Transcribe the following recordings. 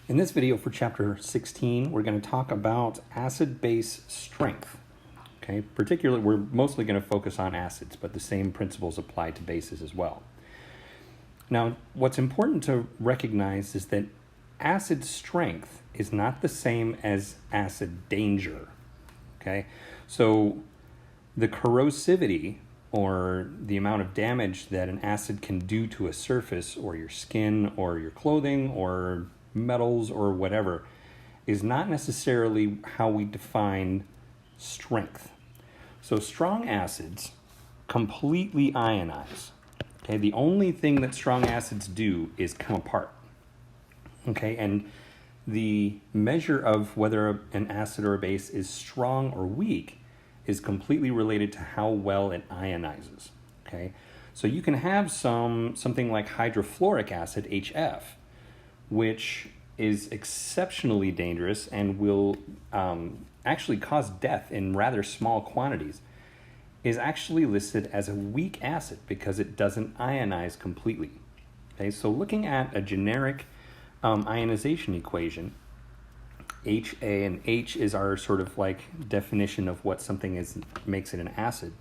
In this video for chapter 16, we're going to talk about acid-base strength. Okay, particularly, we're mostly going to focus on acids, but the same principles apply to bases as well. Now, what's important to recognize is that acid strength is not the same as acid danger. Okay, so the corrosivity or the amount of damage that an acid can do to a surface or your skin or your clothing or metals or whatever is not necessarily how we define strength. So strong acids completely ionize. Okay, the only thing that strong acids do is come apart. Okay, and the measure of whether an acid or a base is strong or weak is completely related to how well it ionizes. Okay, so you can have something like hydrofluoric acid, HF, which is exceptionally dangerous and will actually cause death in rather small quantities, is actually listed as a weak acid because it doesn't ionize completely. Okay, so looking at a generic ionization equation, HA, and H is our sort of like definition of what something is, makes it an acid.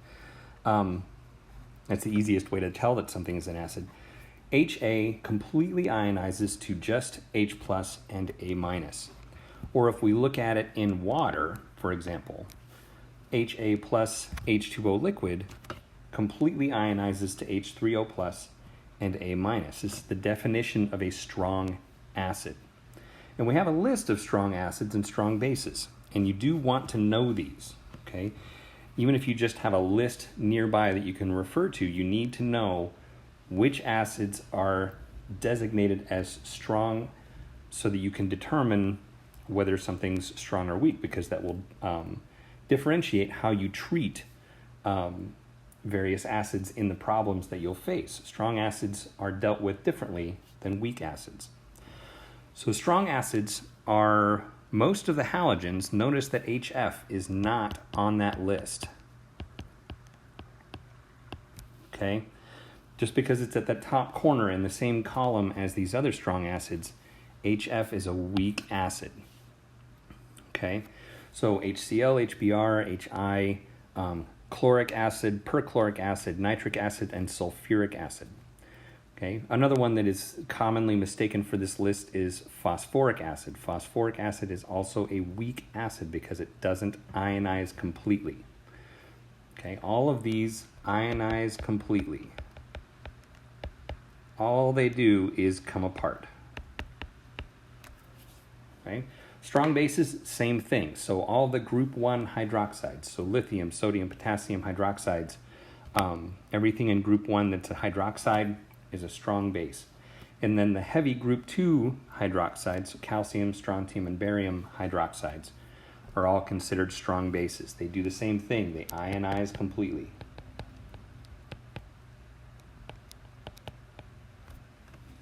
That's the easiest way to tell that something is an acid. HA completely ionizes to just H plus and A minus. Or if we look at it in water, for example, HA plus H2O liquid completely ionizes to H3O plus and A minus. This is the definition of a strong acid. And we have a list of strong acids and strong bases, and you do want to know these, okay? Even if you just have a list nearby that you can refer to, you need to know which acids are designated as strong so that you can determine whether something's strong or weak, because that will differentiate how you treat various acids in the problems that you'll face. Strong acids are dealt with differently than weak acids. So strong acids are most of the halogens. Notice that HF is not on that list. Okay? Just because it's at the top corner in the same column as these other strong acids, HF is a weak acid. Okay? So HCl, HBr, HI, chloric acid, perchloric acid, nitric acid, and sulfuric acid. Okay, another one that is commonly mistaken for this list is phosphoric acid. Phosphoric acid is also a weak acid because it doesn't ionize completely. Okay, all of these ionize completely. All they do is come apart. Okay, strong bases, same thing. So all the group 1 hydroxides, so lithium, sodium, potassium hydroxides, everything in group 1 that's a hydroxide is a strong base. And then the heavy group 2 hydroxides, so calcium, strontium, and barium hydroxides, are all considered strong bases. They do the same thing. They ionize completely.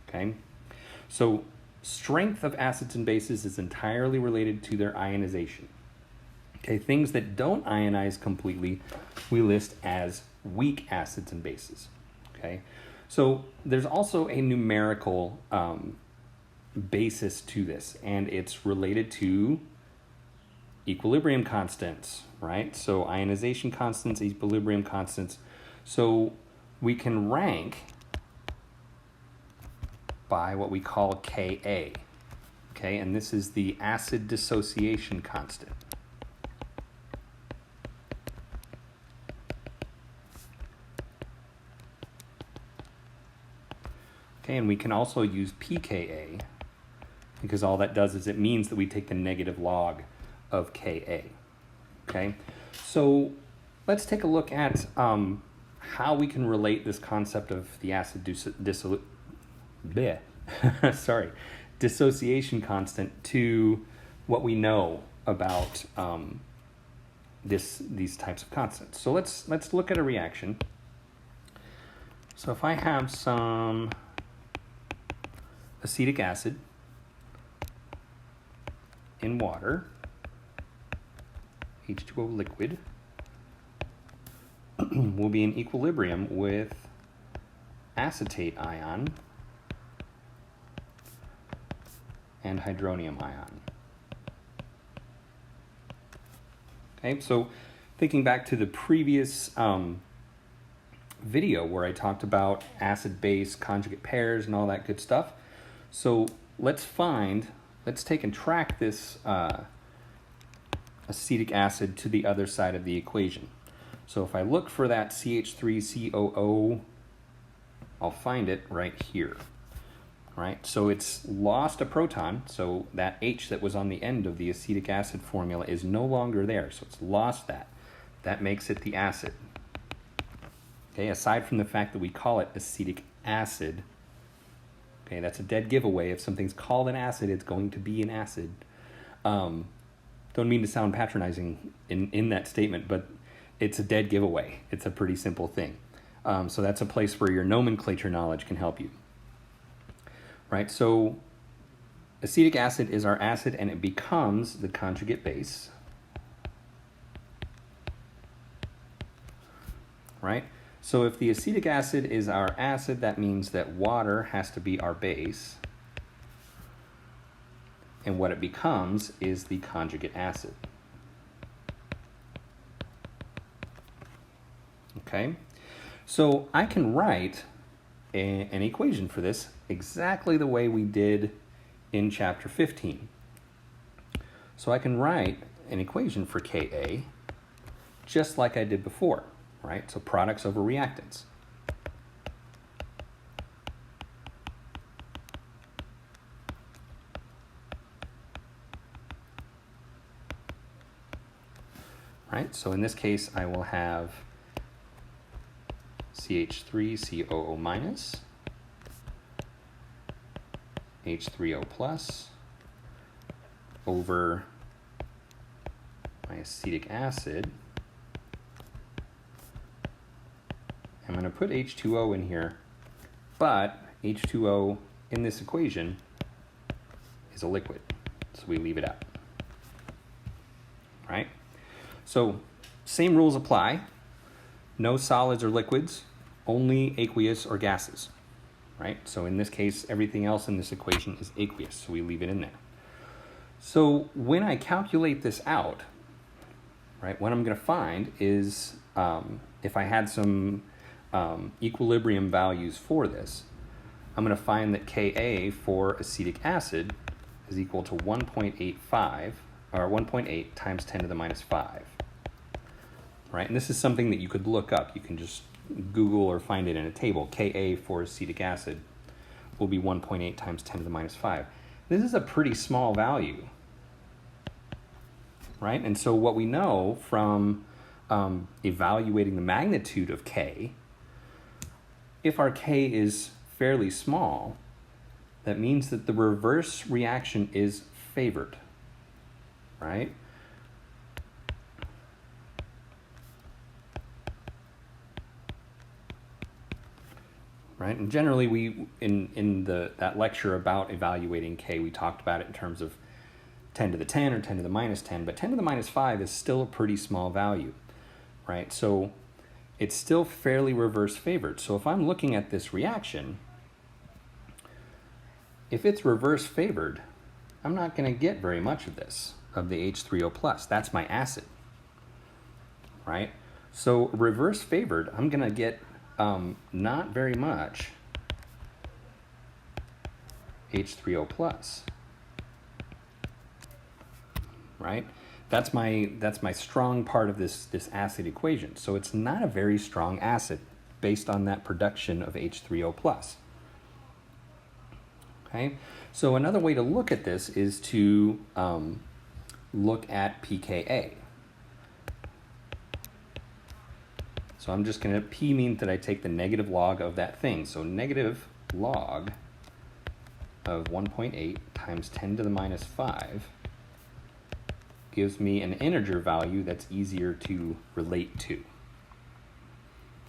Okay? So strength of acids and bases is entirely related to their ionization. Okay, things that don't ionize completely, we list as weak acids and bases. Okay? So there's also a numerical basis to this, and it's related to equilibrium constants, right? So ionization constants, equilibrium constants. So we can rank by what we call Ka, okay? And this is the acid dissociation constant. Okay, and we can also use pKa, because all that does is it means that we take the negative log of Ka. Okay, so let's take a look at how we can relate this concept of the acid dissociation constant to what we know about these types of constants. So let's look at a reaction. So if I have some acetic acid in water, H2O liquid, will be in equilibrium with acetate ion and hydronium ion. Okay, so thinking back to the previous video where I talked about acid-base conjugate pairs and all that good stuff. So let's take and track this acetic acid to the other side of the equation. So if I look for that CH3COO, I'll find it right here. Right, so it's lost a proton, so that H that was on the end of the acetic acid formula is no longer there, so it's lost that. That makes it the acid. Okay, aside from the fact that we call it acetic acid, okay, that's a dead giveaway. If something's called an acid, it's going to be an acid. Don't mean to sound patronizing in that statement, but it's a dead giveaway. It's a pretty simple thing. So that's a place where your nomenclature knowledge can help you. Right, so acetic acid is our acid and it becomes the conjugate base. Right, so if the acetic acid is our acid, that means that water has to be our base. And what it becomes is the conjugate acid. Okay, so I can write an equation for this exactly the way we did in chapter 15. So I can write an equation for Ka just like I did before, right? So products over reactants. Right, so in this case I will have CH3COO minus, H3O plus over my acetic acid. I'm going to put H2O in here, but H2O in this equation is a liquid, so we leave it out. Right? So same rules apply. No solids or liquids, only aqueous or gases, right? So in this case, everything else in this equation is aqueous, so we leave it in there. So when I calculate this out, right, what I'm going to find is if I had some equilibrium values for this, I'm going to find that Ka for acetic acid is equal to 1.85, or 1.8 times 10 to the minus 5. Right, and this is something that you could look up. You can just Google or find it in a table. Ka for acetic acid will be 1.8 times 10 to the minus 5. This is a pretty small value, right? And so what we know from evaluating the magnitude of K, if our K is fairly small, that means that the reverse reaction is favored, right? Right? And generally, we in that lecture about evaluating K, we talked about it in terms of 10 to the 10 or 10 to the minus 10, but 10 to the minus 5 is still a pretty small value, right? So it's still fairly reverse favored. So if I'm looking at this reaction, if it's reverse favored, I'm not going to get very much of this, of the H3O plus. That's my acid, right? So reverse favored, I'm going to get not very much H3O plus, right? That's my strong part of this acid equation. So it's not a very strong acid based on that production of H3O plus. Okay, so another way to look at this is to look at pKa. So I'm just going to, P means that I take the negative log of that thing. So negative log of 1.8 times 10 to the minus 5 gives me an integer value that's easier to relate to.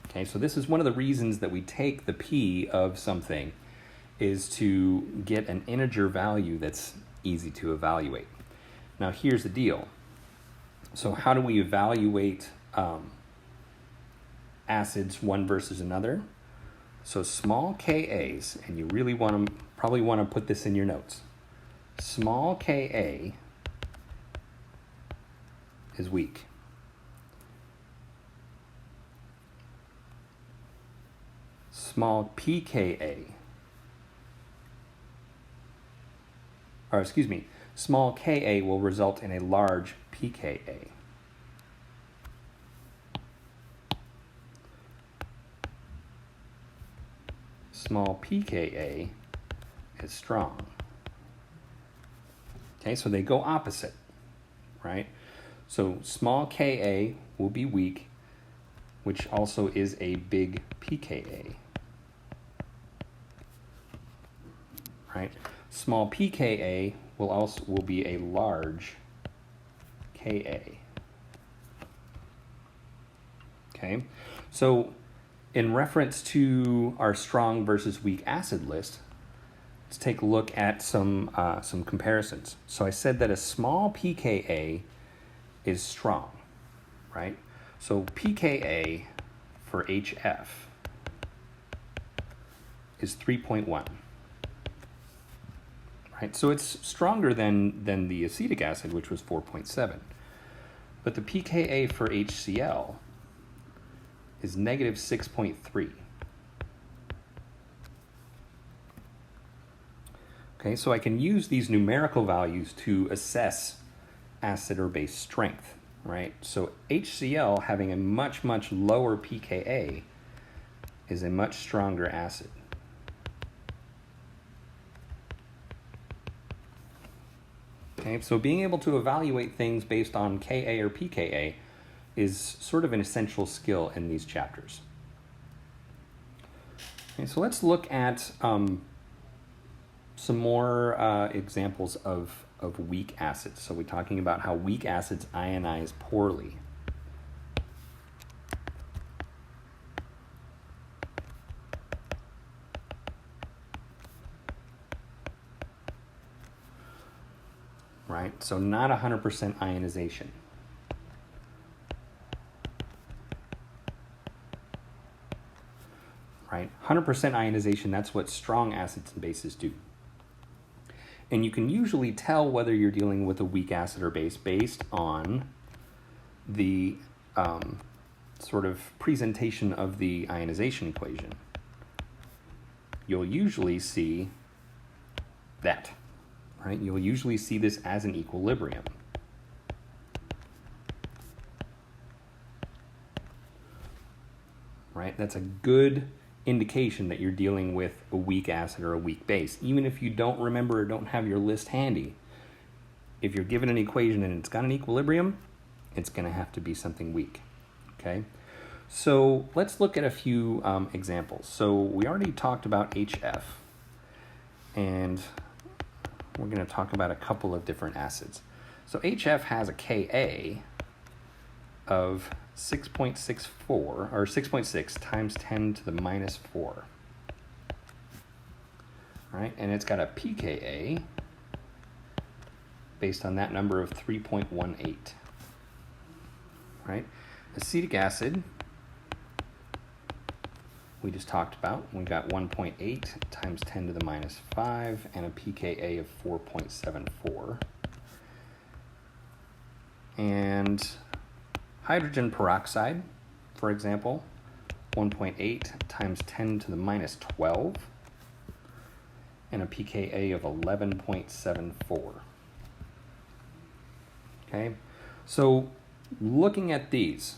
Okay, so this is one of the reasons that we take the P of something, is to get an integer value that's easy to evaluate. Now here's the deal. So how do we evaluate acids one versus another? So small Ka's, and you really probably want to put this in your notes. small Ka is weak. Small pKa, or excuse me, small Ka will result in a large pKa. Small pKa is strong. Okay, so they go opposite, right? So small Ka will be weak, which also is a big pKa. Right? Small pKa will be a large Ka. Okay, so in reference to our strong versus weak acid list, let's take a look at some comparisons. So I said that a small pKa is strong, right? So pKa for HF is 3.1. Right? So it's stronger than the acetic acid, which was 4.7. But the pKa for HCl is negative 6.3. Okay, so I can use these numerical values to assess acid or base strength, right? So HCl having a much, much lower pKa is a much stronger acid. Okay, so being able to evaluate things based on Ka or pKa is sort of an essential skill in these chapters. Okay, so let's look at some more examples of weak acids. So we're talking about how weak acids ionize poorly. Right? So not 100% ionization. Right? 100% ionization, that's what strong acids and bases do. And you can usually tell whether you're dealing with a weak acid or base based on the sort of presentation of the ionization equation. You'll usually see that. Right? You'll usually see this as an equilibrium. Right? That's a good indication that you're dealing with a weak acid or a weak base. Even if you don't remember or don't have your list handy, if you're given an equation and it's got an equilibrium, it's going to have to be something weak. Okay? So let's look at a few examples. So we already talked about HF, and we're going to talk about a couple of different acids. So HF has a Ka of 6.64, or 6.6 times 10 to the minus 4. All right, and it's got a pKa based on that number of 3.18. Right? Acetic acid, we just talked about. We got 1.8 times 10 to the minus 5 and a pKa of 4.74. And hydrogen peroxide, for example, 1.8 times 10 to the minus 12 and a pKa of 11.74. Okay, so looking at these,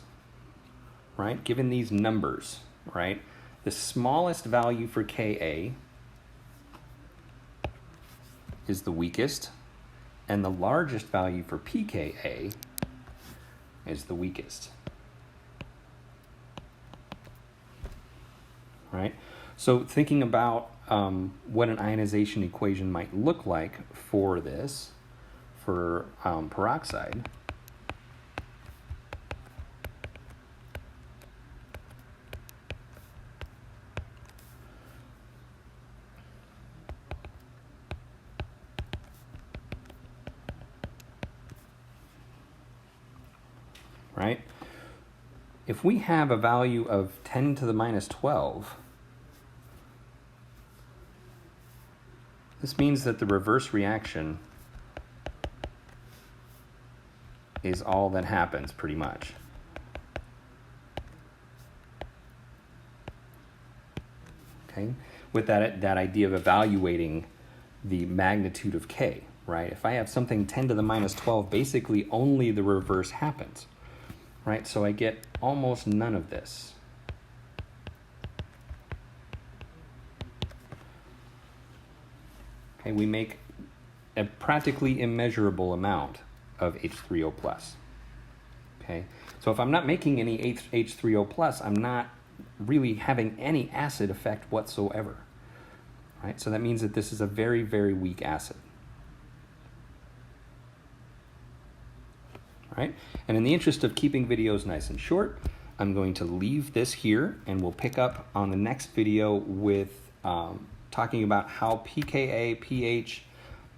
right, given these numbers, right, the smallest value for Ka is the weakest, and the largest value for pKa is the weakest. Right? So thinking about what an ionization equation might look like for this, for peroxide, right? If we have a value of 10 to the minus 12, This means that the reverse reaction is all that happens, pretty much. Okay? With that idea of evaluating the magnitude of K, right? If I have something 10 to the minus 12, basically only the reverse happens, right? So I get almost none of this. Okay, we make a practically immeasurable amount of H3O+. Okay, so if I'm not making any H3O+, I'm not really having any acid effect whatsoever. Right? So that means that this is a very, very weak acid. All right? And in the interest of keeping videos nice and short, I'm going to leave this here, and we'll pick up on the next video with talking about how pKa, pH,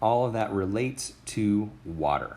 all of that relates to water.